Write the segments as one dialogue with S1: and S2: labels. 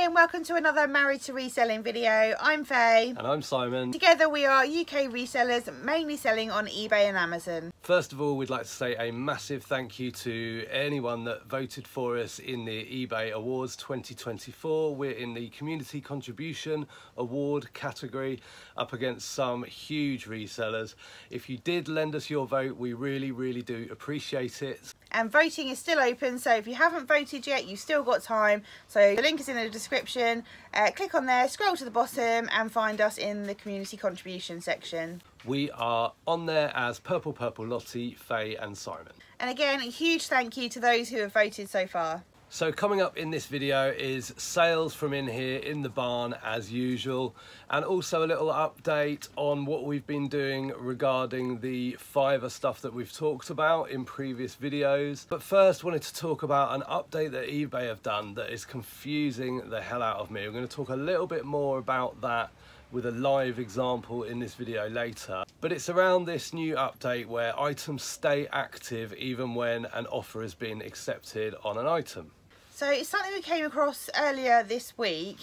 S1: and welcome to another Married to Reselling video. I'm Faye.
S2: And I'm Simon.
S1: Together we are UK resellers, mainly selling on eBay and Amazon.
S2: First of all, we'd like to say a massive thank you to anyone that voted for us in the eBay Awards 2024. We're in the Community Contribution Award category, up against some huge resellers. If you did lend us your vote, we really do appreciate it.
S1: And voting is still open, so if you haven't voted yet, you've still got time. So the link is in the description. Click on there, scroll to the bottom and find us in the community contribution section.
S2: We are on there as Purple Lottie, Faye and Simon.
S1: And again, a huge thank you to those who have voted so far.
S2: So coming up in this video is sales from in here in the barn as usual, and also a little update on what we've been doing regarding the Fiverr stuff that we've talked about in previous videos. But first wanted to talk about an update that eBay have done that is confusing the hell out of me. We're going to talk a little bit more about that with a live example in this video later. But it's around this new update where items stay active even when an offer has been accepted on an item.
S1: So it's something we came across earlier this week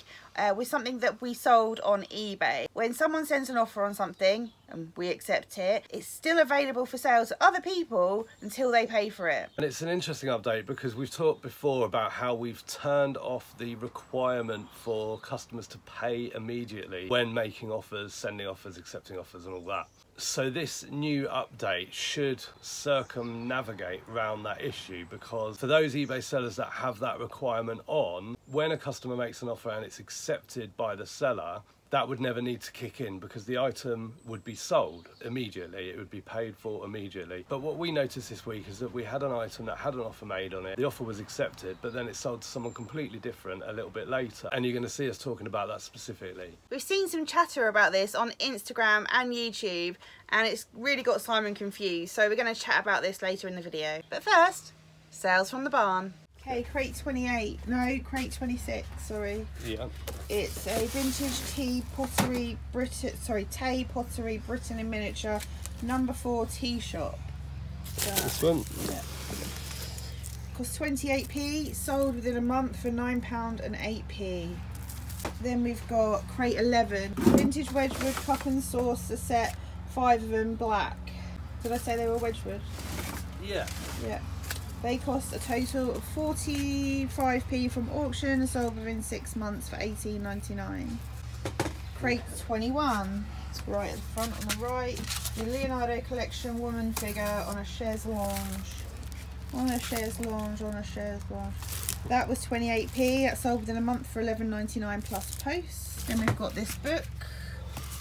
S1: with something that we sold on eBay. When someone sends an offer on something and we accept it, it's still available for sale to other people until they pay for it.
S2: And it's an interesting update because we've talked before about how we've turned off the requirement for customers to pay immediately when making offers, sending offers, accepting offers and all that. So this new update should circumnavigate around that issue, because for those eBay sellers that have that requirement on, when a customer makes an offer and it's accepted by the seller, that would never need to kick in because the item would be sold immediately, it would be paid for immediately. But what we noticed this week is that we had an item that had an offer made on it, the offer was accepted, but then it sold to someone completely different a little bit later, and you're going to see us talking about that specifically.
S1: We've seen some chatter about this on Instagram and YouTube, and it's really got Simon confused, so we're going to chat about this later in the video. But first, sales from the barn. Okay, crate 28, no, crate 26, sorry.
S2: Yeah.
S1: It's a vintage Tay Pottery Britain in miniature, number 4 tea shop.
S2: This one?
S1: Yeah. Cost 28p, sold within a month for £9 and 8p. Then we've got crate 11, vintage Wedgwood cup and saucer set, 5 of them black. Did I say they were Wedgwood?
S2: Yeah.
S1: Yeah. They cost a total of 45p from auction, sold within 6 months for £18.99. Crate 21, it's right at the front on the right. The Leonardo collection woman figure on a chaise lounge. On a chaise lounge. That was 28p, that sold within a month for £11.99 plus post. Then we've got this book.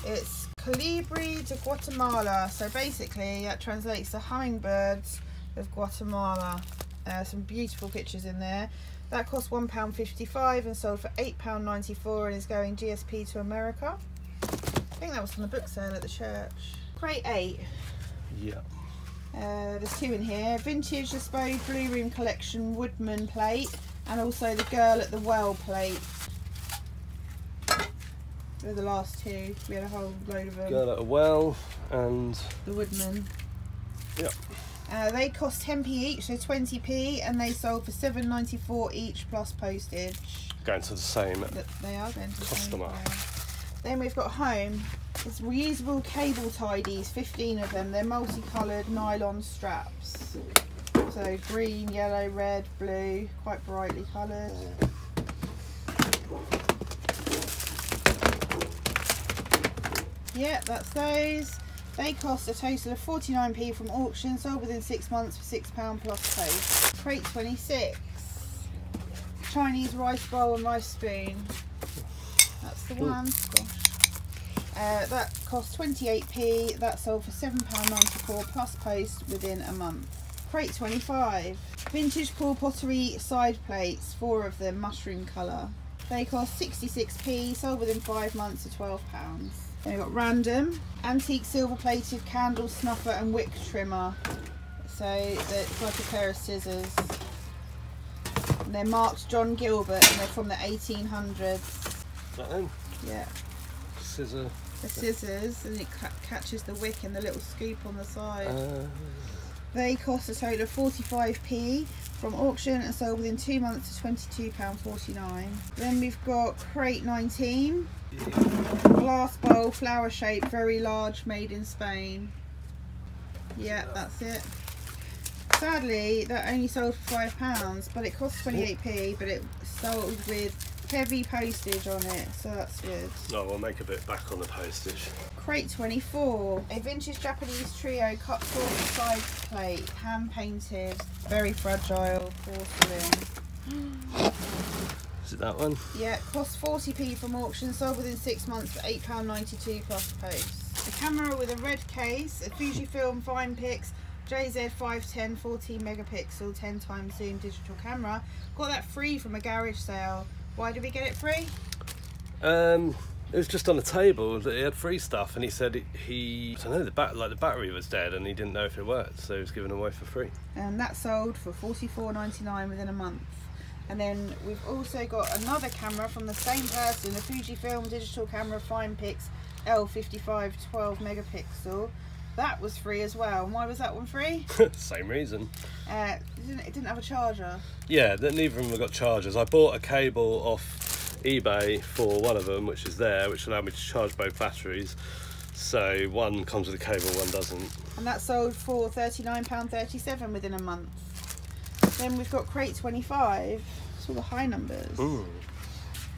S1: It's Colibri de Guatemala, so basically that translates to hummingbirds of Guatemala. Some beautiful pictures in there. That cost £1.55 and sold for £8.94 and is going GSP to America. I think that was from the book sale at the church. Crate 8.
S2: Yeah.
S1: There's 2 in here. Vintage Bespoke Blue Room Collection Woodman plate and also the Girl at the Well plate. They're the last 2. We had a whole load of them.
S2: Girl at a Well and
S1: the Woodman.
S2: Yeah.
S1: They cost 10p each, so 20p, and they sold for £7.94 each plus postage.
S2: Going to the same
S1: They are going to the
S2: customer.
S1: Same. Then we've got home. It's reusable cable tidies, 15 of them. They're multicoloured nylon straps. So green, yellow, red, blue, quite brightly coloured. Yeah, that's those. They cost a total of 49p from auction, sold within 6 months for £6 plus post. Crate 26, Chinese rice bowl and rice spoon. That's the one. That cost 28p, that sold for £7.94 plus post within a month. Crate 25, vintage Paul Pottery side plates, 4 of them, mushroom colour. They cost 66p, sold within 5 months for £12. Then we've got random antique silver plated candle snuffer and wick trimmer. So it's like a pair of scissors. And they're marked John Gilbert and they're from the 1800s.
S2: That then?
S1: Yeah.
S2: Scissor.
S1: The scissors, and it catches the wick and the little scoop on the side. They cost a total of 45p from auction and sold within 2 months to £22.49. Then we've got crate 19. Glass bowl, flower shape, very large, made in Spain. Yeah, that's it. Sadly, that only sold for £5, but it cost 28p, but it sold with heavy postage on it, so that's good.
S2: No, we'll make a bit back on the postage.
S1: Crate 24, a vintage Japanese trio cut side plate, hand painted, very fragile porcelain.
S2: Is it that one?
S1: Yeah, cost 40p from auction, sold within 6 months for £8.92 plus post. A camera with a red case, a Fujifilm Finepix JZ510 14 megapixel 10 times zoom digital camera. Got that free from a garage sale. Why did we get it free?
S2: It was just on the table that he had free stuff, and he said I don't know, the battery was dead and he didn't know if it worked, so he was giving it away for free.
S1: And that sold for $44.99 within a month. And then we've also got another camera from the same person, a Fujifilm digital camera Finepix L55 12 megapixel. That was free as well. And why was that one free?
S2: Same reason.
S1: It didn't have a charger.
S2: Yeah, neither of them have got chargers. I bought a cable off eBay for one of them, which is there, which allowed me to charge both batteries. So one comes with a cable, one doesn't.
S1: And that sold for £39.37 within a month. Then we've got crate 25. It's all the high numbers.
S2: Ooh.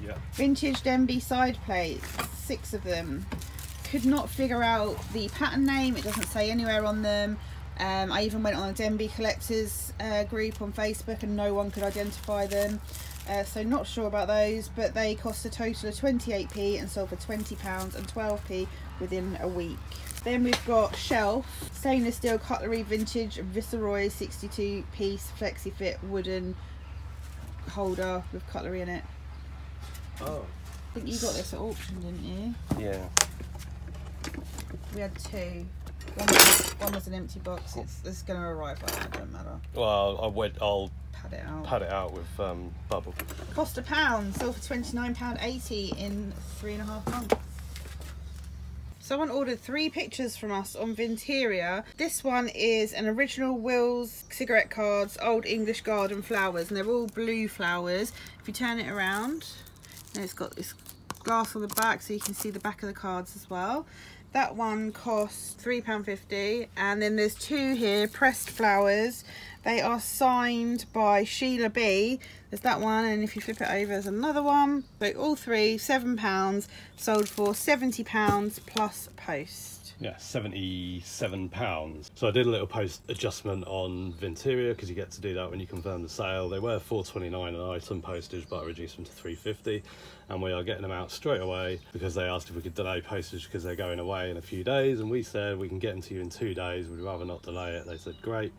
S2: Yeah.
S1: Vintage Denby side plates, 6 of them. Could not figure out the pattern name. It doesn't say anywhere on them. I even went on a Denby collectors group on Facebook and no one could identify them. So not sure about those, but they cost a total of 28p and sold for £20 and 12p within a week. Then we've got shelf, stainless steel cutlery, vintage Viceroy 62 piece flexi fit wooden holder with cutlery in it.
S2: Oh.
S1: I think you got this at auction, didn't you?
S2: Yeah.
S1: We had 2. One was an empty box. It's going to arrive, but it doesn't matter.
S2: Well, I'll
S1: pad it out
S2: with bubble.
S1: Cost £1, sold for £29.80 in 3.5 months. Someone ordered 3 pictures from us on Vinteria. This one is an original Will's cigarette cards, old English garden flowers, and they're all blue flowers. If you turn it around, and it's got this glass on the back so you can see the back of the cards as well. That one costs £3.50, and then there's 2 here, pressed flowers. They are signed by Sheila B. There's that one, and if you flip it over, there's another one. So all 3, £7, sold for £70 plus post.
S2: Yeah, £77. So I did a little post adjustment on Vinteria because you get to do that when you confirm the sale. They were $4.29 an item postage, but I reduced them to $3.50, and we are getting them out straight away because they asked if we could delay postage because they're going away in a few days, and we said we can get them to you in 2 days. We'd rather not delay it. They said great.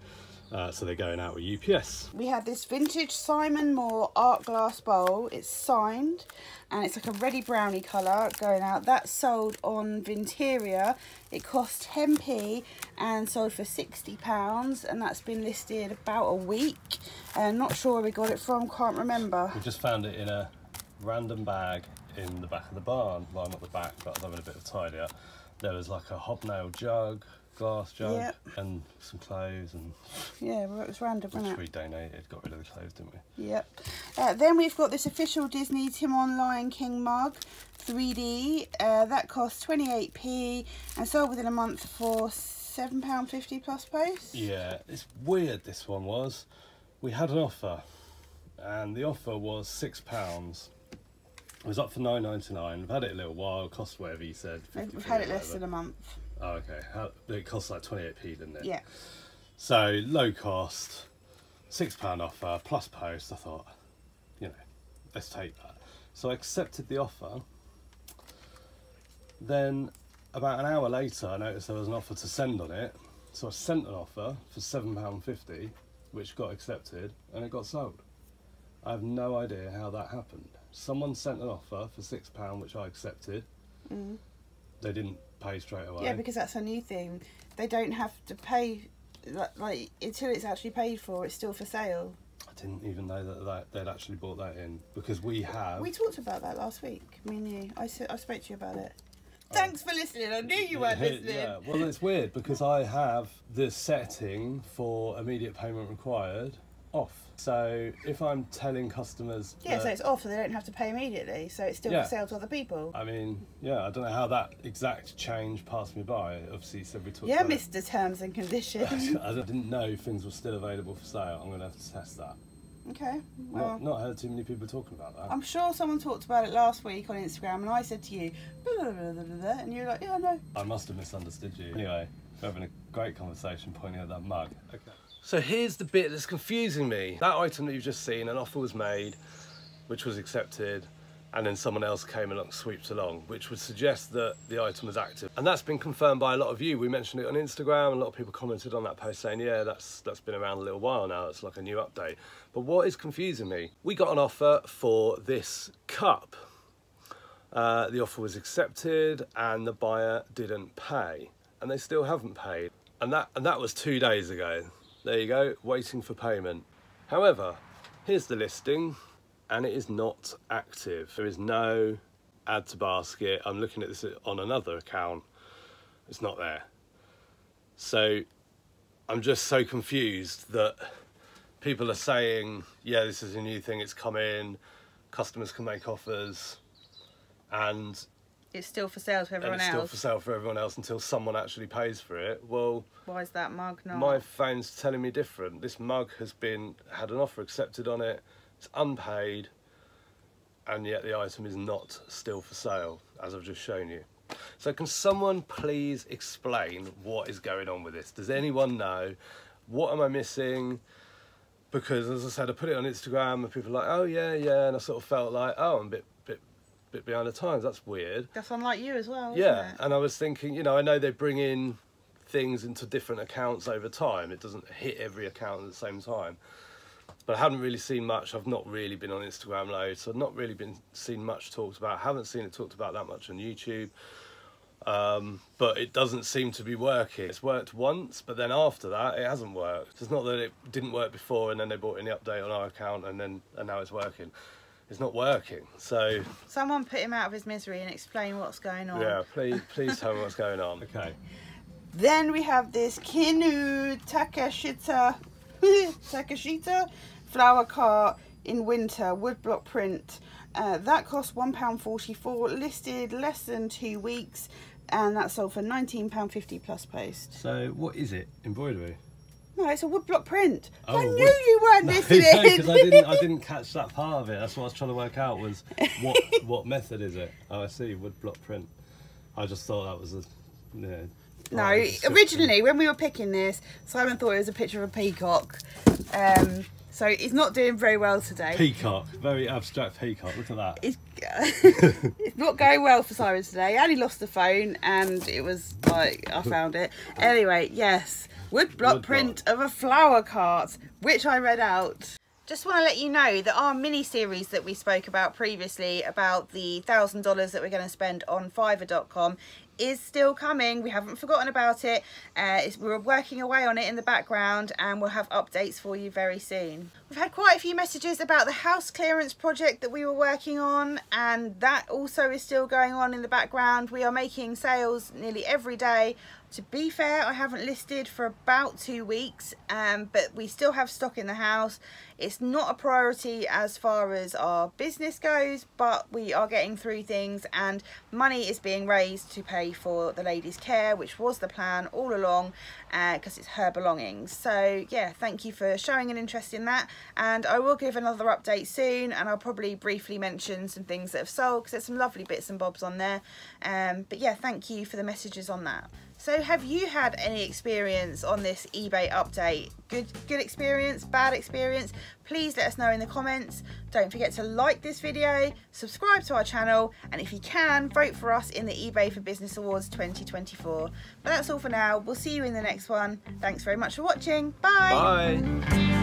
S2: So they're going out with UPS.
S1: We had this vintage Simon Moore art glass bowl. It's signed and it's like a reddy browny colour going out. That sold on Vinteria. It cost 10p and sold for £60, and that's been listed about a week. Not sure where we got it from, can't remember.
S2: We just found it in a random bag in the back of the barn. Well, not the back, but I was having a bit of tidy up. There was like a hobnail jug, glass jug,
S1: yep,
S2: and some clothes, and
S1: yeah, well, it was random, wasn't it?
S2: We donated, got rid of the clothes, didn't we?
S1: Yep. Then we've got this official Disney Tim on Lion King mug, 3D. That cost 28p and sold within a month for £7.50 plus post.
S2: Yeah, it's weird. This one was. We had an offer, and the offer was £6. It was up for $9.99. We've had it a little while. It cost whatever you said.
S1: We've had it less than a month.
S2: Oh, okay. It cost like 28p, didn't it?
S1: Yeah.
S2: So low cost, £6 offer plus post. I thought, you know, let's take that. So I accepted the offer. Then about an hour later, I noticed there was an offer to send on it. So I sent an offer for £7.50, which got accepted, and it got sold. I have no idea how that happened. Someone sent an offer for £6, which I accepted.
S1: Mm. They
S2: didn't pay straight away.
S1: Yeah, because that's a new thing. They don't have to pay, like until it's actually paid for, it's still for sale.
S2: I didn't even know that they'd actually bought that in, because we have...
S1: We talked about that last week, me and you. I spoke to you about it. Thanks for listening. I knew you weren't listening.
S2: Yeah, well, it's weird because I have the setting for immediate payment required off. So if I'm telling customers...
S1: Yeah, so it's off, so they don't have to pay immediately. So it's still for sale to other people.
S2: I mean, yeah, I don't know how that exact change passed me by. Obviously, you said we talked
S1: about
S2: Mr.
S1: Terms and Conditions.
S2: I didn't know things were still available for sale. I'm going to have to test that.
S1: Okay. Well,
S2: not heard too many people talking about that.
S1: I'm sure someone talked about it last week on Instagram, and I said to you, blah, blah, blah, blah, and you were like, yeah, no.
S2: I must have misunderstood you. Anyway, we're having a great conversation pointing at that mug. Okay. So here's the bit that's confusing me. That item that you've just seen, an offer was made, which was accepted, and then someone else came along, sweeps along, which would suggest that the item was active. And that's been confirmed by a lot of you. We mentioned it on Instagram, and a lot of people commented on that post saying, yeah, that's been around a little while now. It's like a new update. But what is confusing me, we got an offer for this cup. The offer was accepted and the buyer didn't pay, and they still haven't paid. And that was 2 days ago. There you go, waiting for payment. However, here's the listing, and it is not active. There is no add to basket. I'm looking at this on another account. It's not there. So I'm just so confused that people are saying, yeah, this is a new thing, it's come in, customers can make offers, and
S1: it's still for sale for everyone else.
S2: It's still for sale for everyone else until someone actually pays for it. Well,
S1: why is that mug not?
S2: My phone's telling me different. This mug has had an offer accepted on it, it's unpaid, and yet the item is not still for sale, as I've just shown you. So can someone please explain what is going on with this? Does anyone know? What am I missing? Because as I said, I put it on Instagram and people are like, oh yeah, and I sort of felt like, oh, I'm a bit behind the times. That's weird.
S1: That's unlike you as well,
S2: yeah,
S1: isn't it?
S2: And I was thinking, you know, I know they bring in things into different accounts over time. It doesn't hit every account at the same time. But I haven't really seen much. I've not really been on Instagram loads, so I've not really seen much talked about. I haven't seen it talked about that much on YouTube. But it doesn't seem to be working. It's worked once, but then after that, it hasn't worked. It's not that it didn't work before and then they brought in the update on our account and now it's working. It's not working. So
S1: someone put him out of his misery and explain what's going on.
S2: Yeah, please tell me what's going on. Okay.
S1: Then we have this Kinu Takashita flower cart in winter woodblock print. That cost £1.44, listed less than 2 weeks, and that sold for £19.50 plus post.
S2: So what is it? Embroidery?
S1: No, it's a woodblock print.
S2: Oh,
S1: I knew you weren't listening.
S2: Because I didn't catch that part of it. That's what I was trying to work out, was what method is it? Oh, I see, woodblock print. I just thought that was a... Yeah,
S1: no, originally when we were picking this, Simon thought it was a picture of a peacock. So he's not doing very well today.
S2: Peacock, very abstract peacock. Look at that.
S1: It's not going well for Simon today. And he lost the phone, and it was like, I found it. Anyway, yes, woodblock print of a flower cart, which I read out. Just want to let you know that our mini-series that we spoke about previously, about the $1,000 that we're going to spend on Fiverr.com, is still coming. We haven't forgotten about it. We're working away on it in the background, and we'll have updates for you very soon. We've had quite a few messages about the house clearance project that we were working on, and that also is still going on in the background. We are making sales nearly every day. To be fair, I haven't listed for about 2 weeks, but we still have stock in the house. It's not a priority as far as our business goes, but we are getting through things, and money is being raised to pay for the lady's care, which was the plan all along, because it's her belongings. So yeah, thank you for showing an interest in that, and I will give another update soon, and I'll probably briefly mention some things that have sold, because there's some lovely bits and bobs on there. But yeah, thank you for the messages on that. So have you had any experience on this eBay update? Good experience, bad experience? Please let us know in the comments. Don't forget to like this video, subscribe to our channel, and if you can, vote for us in the eBay for Business Awards 2024. But that's all for now. We'll see you in the next one. Thanks very much for watching. Bye.
S2: Bye.